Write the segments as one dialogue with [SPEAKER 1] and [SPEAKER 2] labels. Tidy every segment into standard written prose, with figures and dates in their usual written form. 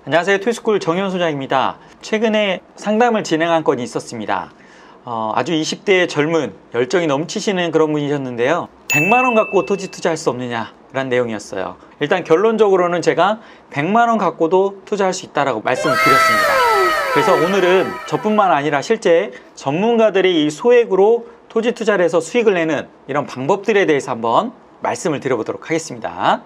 [SPEAKER 1] 안녕하세요. 투스쿨 정현 소장입니다. 최근에 상담을 진행한 건이 있었습니다. 아주 20대의 젊은 열정이 넘치시는 그런 분이셨는데요. 100만원 갖고 토지 투자할 수 없느냐 라는 내용이었어요. 일단 결론적으로는 제가 100만원 갖고도 투자할 수 있다라고 말씀을 드렸습니다. 그래서 오늘은 저뿐만 아니라 실제 전문가들이 이 소액으로 토지 투자를 해서 수익을 내는 이런 방법들에 대해서 한번 말씀을 드려보도록 하겠습니다.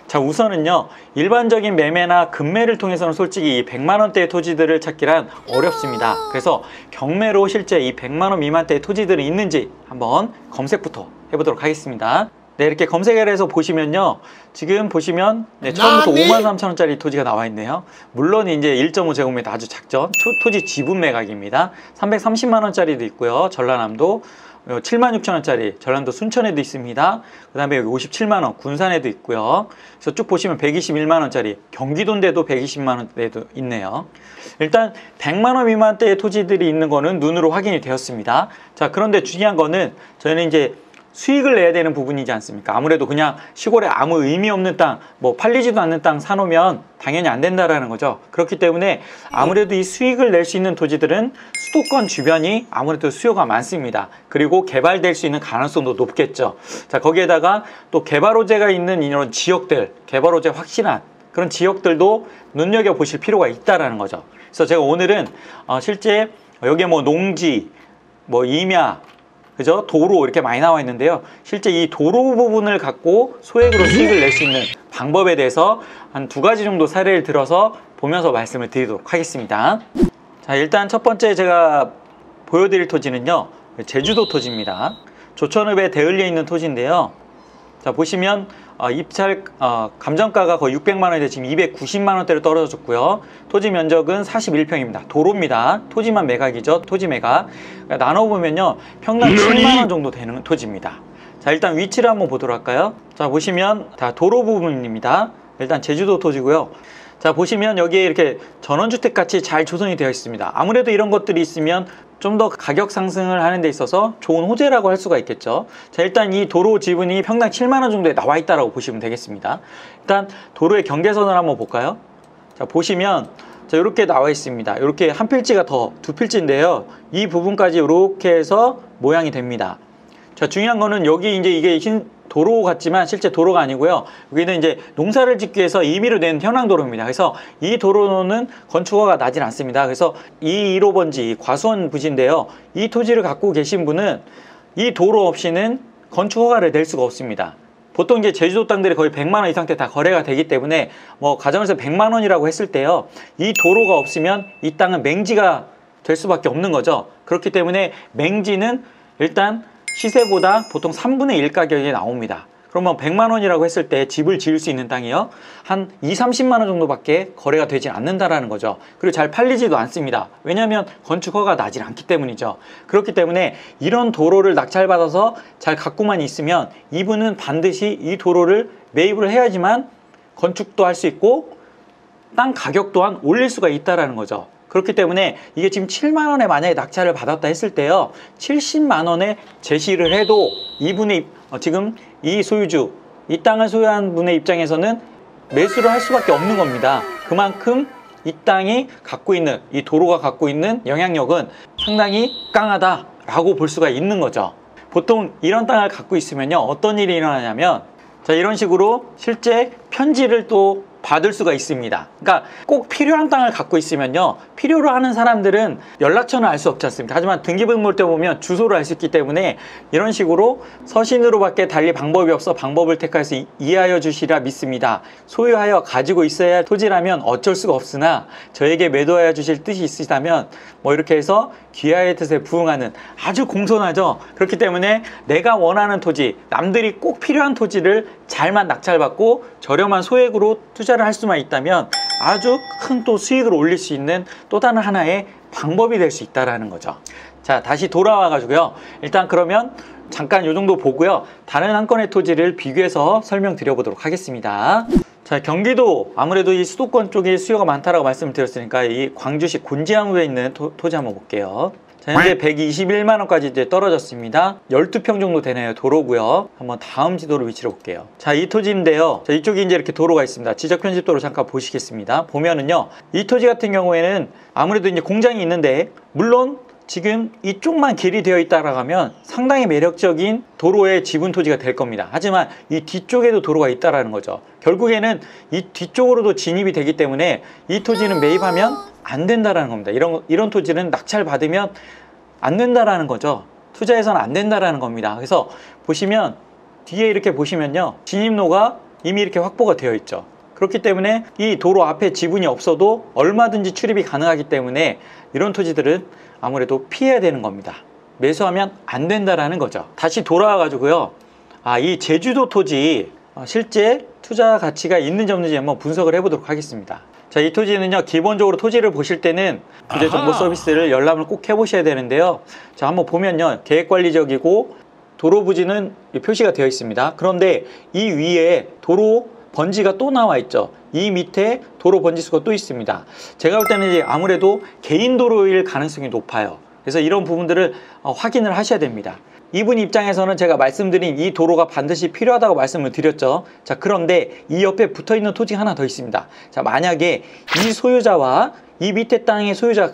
[SPEAKER 1] 자, 우선은요, 일반적인 매매나 금매를 통해서는 솔직히 이 100만원대의 토지들을 찾기란 어렵습니다. 그래서 경매로 실제 이 100만원 미만대의 토지들이 있는지 한번 검색부터 해보도록 하겠습니다. 네, 이렇게 검색을 해서 보시면요, 지금 보시면 처음부터 53,000원짜리 토지가 나와 있네요. 물론 이제 1.5제곱미터 아주 작죠. 토지 지분 매각입니다. 330만원짜리도 있고요. 전라남도 76,000원짜리 전라도 순천에도 있습니다. 그 다음에 여기 57만원 군산에도 있고요. 그래서 쭉 보시면 121만원짜리 경기도인데도 120만원대도 있네요. 일단 100만원 미만대의 토지들이 있는 거는 눈으로 확인이 되었습니다. 자, 그런데 중요한 거는 저희는 이제 수익을 내야 되는 부분이지 않습니까? 아무래도 그냥 시골에 아무 의미 없는 땅, 뭐 팔리지도 않는 땅 사놓으면 당연히 안 된다라는 거죠. 그렇기 때문에 아무래도 이 수익을 낼 수 있는 토지들은 수도권 주변이 아무래도 수요가 많습니다. 그리고 개발될 수 있는 가능성도 높겠죠. 자, 거기에다가 또 개발 호재가 있는 이런 지역들, 개발 호재 확실한 그런 지역들도 눈여겨보실 필요가 있다라는 거죠. 그래서 제가 오늘은 실제 여기에 뭐 농지, 뭐 임야, 그죠? 도로 이렇게 많이 나와 있는데요. 실제 이 도로 부분을 갖고 소액으로 수익을 낼 수 있는 방법에 대해서 한 2가지 정도 사례를 들어서 보면서 말씀을 드리도록 하겠습니다. 자, 일단 첫 번째 제가 보여드릴 토지는요, 제주도 토지입니다. 조천읍에 대을리에 있는 토지인데요. 자, 보시면 입찰 감정가가 거의 600만원인데 지금 290만원대로 떨어졌고요. 토지 면적은 41평입니다. 도로입니다. 토지만 매각이죠. 토지 매각. 그러니까 나눠보면요, 평당 7만원 정도 되는 토지입니다. 자, 일단 위치를 한번 보도록 할까요? 자, 보시면 다 도로 부분입니다. 일단 제주도 토지고요. 자, 보시면 여기에 이렇게 전원주택 같이 잘 조성이 되어 있습니다. 아무래도 이런 것들이 있으면 좀 더 가격 상승을 하는 데 있어서 좋은 호재라고 할 수가 있겠죠. 자, 일단 이 도로 지분이 평당 7만원 정도에 나와 있다고 보시면 되겠습니다. 일단 도로의 경계선을 한번 볼까요? 자, 보시면 자, 이렇게 나와 있습니다. 이렇게 한 필지가 더 2필지인데요. 이 부분까지 이렇게 해서 모양이 됩니다. 자, 중요한 거는 여기 이제 이게 흰 도로 같지만 실제 도로가 아니고요. 여기는 이제 농사를 짓기 위해서 임의로 낸 현황도로입니다. 그래서 이 도로는 건축허가가 나진 않습니다. 그래서 이 1호번지 과수원 부지인데요. 이 토지를 갖고 계신 분은 이 도로 없이는 건축허가를 낼 수가 없습니다. 보통 이제 제주도 땅들이 거의 100만원 이상대 다 거래가 되기 때문에 뭐 가정에서 100만원이라고 했을 때요, 이 도로가 없으면 이 땅은 맹지가 될 수밖에 없는 거죠. 그렇기 때문에 맹지는 일단 시세보다 보통 3분의 1 가격이 나옵니다. 그러면 100만원이라고 했을 때 집을 지을 수 있는 땅이요, 한 20~30만원 정도밖에 거래가 되지 않는다라는 거죠. 그리고 잘 팔리지도 않습니다. 왜냐하면 건축허가가 나질 않기 때문이죠. 그렇기 때문에 이런 도로를 낙찰받아서 잘 갖고만 있으면 이분은 반드시 이 도로를 매입을 해야지만 건축도 할 수 있고 땅 가격 또한 올릴 수가 있다라는 거죠. 그렇기 때문에 이게 지금 7만원에 만약에 낙찰을 받았다 했을 때요, 70만원에 제시를 해도 이분의 지금 이 소유주, 이 땅을 소유한 분의 입장에서는 매수를 할 수밖에 없는 겁니다. 그만큼 이 땅이 갖고 있는, 이 도로가 갖고 있는 영향력은 상당히 강하다라고 볼 수가 있는 거죠. 보통 이런 땅을 갖고 있으면요, 어떤 일이 일어나냐면, 자, 이런 식으로 실제 편지를 또 받을 수가 있습니다. 그러니까 꼭 필요한 땅을 갖고 있으면요, 필요로 하는 사람들은 연락처는 알 수 없지 않습니까? 하지만 등기부등본을 때 보면 주소를 알 수 있기 때문에 이런 식으로 서신으로밖에 달리 방법이 없어 방법을 택하여서 이해하여 주시라 믿습니다. 소유하여 가지고 있어야 할 토지라면 어쩔 수가 없으나 저에게 매도하여 주실 뜻이 있으시다면 뭐 이렇게 해서 귀하의 뜻에 부응하는, 아주 공손하죠. 그렇기 때문에 내가 원하는 토지, 남들이 꼭 필요한 토지를 잘만 낙찰받고 저렴한 소액으로 투자를 할 수만 있다면 아주 큰 또 수익을 올릴 수 있는 또 다른 하나의 방법이 될 수 있다는 거죠. 자, 다시 돌아와 가지고요, 일단 그러면 잠깐 이 정도 보고요, 다른 한 건의 토지를 비교해서 설명드려 보도록 하겠습니다. 자, 경기도 아무래도 이 수도권 쪽에 수요가 많다라고 말씀을 드렸으니까 이 광주시 곤지암에 있는 토지 한번 볼게요. 자, 현재 121만 원까지 이제 떨어졌습니다. 12평 정도 되네요. 도로고요. 한번 다음 지도로 위치를 볼게요. 자, 이 토지인데요. 자, 이쪽에 이제 이렇게 도로가 있습니다. 지적 편집도로 잠깐 보시겠습니다. 보면은요, 이 토지 같은 경우에는 아무래도 이제 공장이 있는데, 물론 지금 이쪽만 길이 되어 있다라고 하면 상당히 매력적인 도로의 지분 토지가 될 겁니다. 하지만 이 뒤쪽에도 도로가 있다라는 거죠. 결국에는 이 뒤쪽으로도 진입이 되기 때문에 이 토지는 매입하면 안 된다라는 겁니다. 이런 토지는 낙찰 받으면 안 된다라는 거죠. 투자해서는 안 된다라는 겁니다. 그래서 보시면 뒤에 이렇게 보시면요, 진입로가 이미 이렇게 확보가 되어 있죠. 그렇기 때문에 이 도로 앞에 지분이 없어도 얼마든지 출입이 가능하기 때문에 이런 토지들은 아무래도 피해야 되는 겁니다. 매수하면 안 된다라는 거죠. 다시 돌아와 가지고요, 이 제주도 토지 실제 투자 가치가 있는지 없는지 한번 분석을 해보도록 하겠습니다. 자, 이 토지는요, 기본적으로 토지를 보실 때는 부재 정보 서비스를 열람을 꼭 해보셔야 되는데요. 자, 한번 보면요, 계획관리적이고 도로 부지는 표시가 되어 있습니다. 그런데 이 위에 도로 번지가 또 나와 있죠. 이 밑에 도로 번지수가 또 있습니다. 제가 볼 때는 이제 아무래도 개인 도로일 가능성이 높아요. 그래서 이런 부분들을 확인을 하셔야 됩니다. 이분 입장에서는 제가 말씀드린 이 도로가 반드시 필요하다고 말씀을 드렸죠. 자, 그런데 이 옆에 붙어있는 토지가 하나 더 있습니다. 자, 만약에 이 소유자와 이 밑에 땅의 소유자가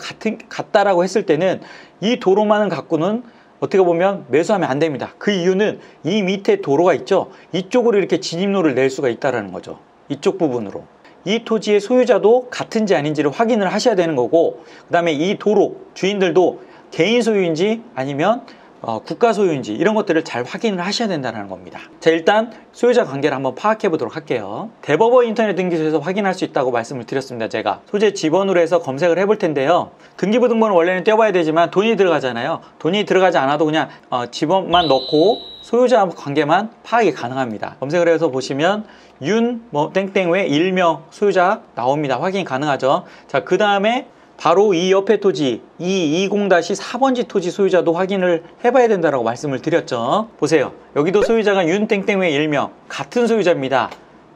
[SPEAKER 1] 같다라고 했을 때는 이 도로만을 갖고는 어떻게 보면 매수하면 안 됩니다. 그 이유는 이 밑에 도로가 있죠. 이쪽으로 이렇게 진입로를 낼 수가 있다는 거죠. 이쪽 부분으로. 이 토지의 소유자도 같은지 아닌지를 확인을 하셔야 되는 거고, 그 다음에 이 도로 주인들도 개인 소유인지 아니면 국가 소유인지 이런 것들을 잘 확인을 하셔야 된다는 겁니다. 자, 일단 소유자 관계를 한번 파악해 보도록 할게요. 대법원 인터넷 등기소에서 확인할 수 있다고 말씀을 드렸습니다. 제가 소재 지번으로 해서 검색을 해볼 텐데요. 등기부 등본은 원래는 떼어봐야 되지만 돈이 들어가잖아요. 돈이 들어가지 않아도 그냥 지번만 넣고 소유자 관계만 파악이 가능합니다. 검색을 해서 보시면 윤 땡땡 외 일명 소유자 나옵니다. 확인 가능하죠. 자, 그 다음에 바로 이 옆에 토지, 이 20-4번지 토지 소유자도 확인을 해봐야 된다고 말씀을 드렸죠. 보세요. 여기도 소유자가 윤땡땡의 일명, 같은 소유자입니다.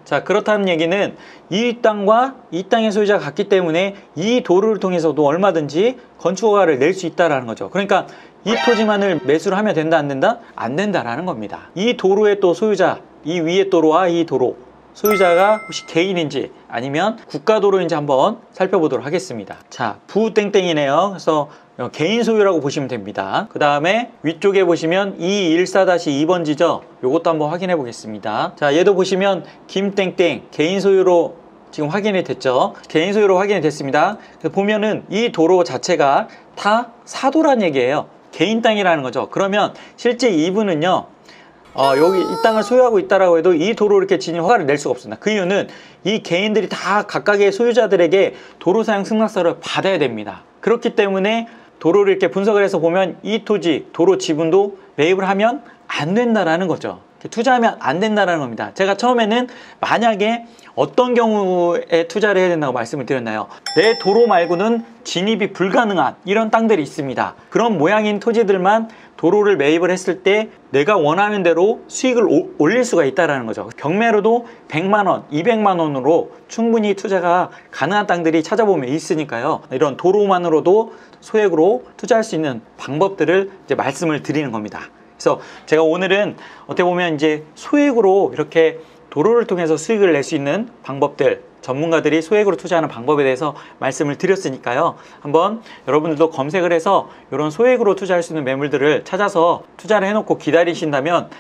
[SPEAKER 1] 자, 그렇다는 얘기는 이 땅과 이 땅의 소유자가 같기 때문에 이 도로를 통해서도 얼마든지 건축허가를 낼 수 있다는 거죠. 그러니까 이 토지만을 매수를 하면 된다, 안 된다? 안 된다라는 겁니다. 이 도로의 또 소유자, 이 위의 도로와 이 도로, 소유자가 혹시 개인인지 아니면 국가도로인지 한번 살펴보도록 하겠습니다. 자, 부땡땡이네요. 그래서 개인 소유라고 보시면 됩니다. 그 다음에 위쪽에 보시면 214-2번지죠. 요것도 한번 확인해 보겠습니다. 자, 얘도 보시면 김땡땡 개인 소유로 지금 확인이 됐죠. 개인 소유로 확인이 됐습니다. 그래서 보면은 이 도로 자체가 다 사도란 얘기예요. 개인 땅이라는 거죠. 그러면 실제 이분은요, 여기 이 땅을 소유하고 있다라고 해도 이 도로 이렇게 진입 허가를 낼 수가 없습니다. 그 이유는 이 개인들이 다 각각의 소유자들에게 도로사용 승낙서를 받아야 됩니다. 그렇기 때문에 도로를 이렇게 분석을 해서 보면 이 토지, 도로 지분도 매입을 하면 안 된다라는 거죠. 투자하면 안 된다라는 겁니다. 제가 처음에는 만약에 어떤 경우에 투자를 해야 된다고 말씀을 드렸나요? 내 도로 말고는 진입이 불가능한 이런 땅들이 있습니다. 그런 모양인 토지들만 도로를 매입을 했을 때 내가 원하는 대로 수익을 올릴 수가 있다는 거죠. 경매로도 100만원, 200만원으로 충분히 투자가 가능한 땅들이 찾아보면 있으니까요. 이런 도로만으로도 소액으로 투자할 수 있는 방법들을 이제 말씀을 드리는 겁니다. 그래서 제가 오늘은 어떻게 보면 이제 소액으로 이렇게 도로를 통해서 수익을 낼 수 있는 방법들, 전문가들이 소액으로 투자하는 방법에 대해서 말씀을 드렸으니까요. 한번 여러분들도 검색을 해서 이런 소액으로 투자할 수 있는 매물들을 찾아서 투자를 해놓고 기다리신다면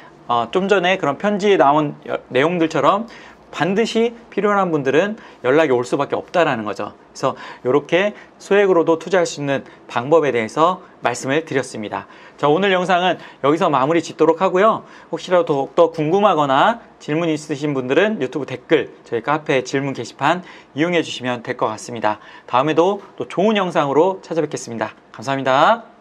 [SPEAKER 1] 좀 전에 그런 편지에 나온 내용들처럼 반드시 필요한 분들은 연락이 올 수밖에 없다라는 거죠. 그래서 이렇게 소액으로도 투자할 수 있는 방법에 대해서 말씀을 드렸습니다. 자, 오늘 영상은 여기서 마무리 짓도록 하고요. 혹시라도 더욱더 궁금하거나 질문 있으신 분들은 유튜브 댓글, 저희 카페 질문 게시판 이용해 주시면 될 것 같습니다. 다음에도 또 좋은 영상으로 찾아뵙겠습니다. 감사합니다.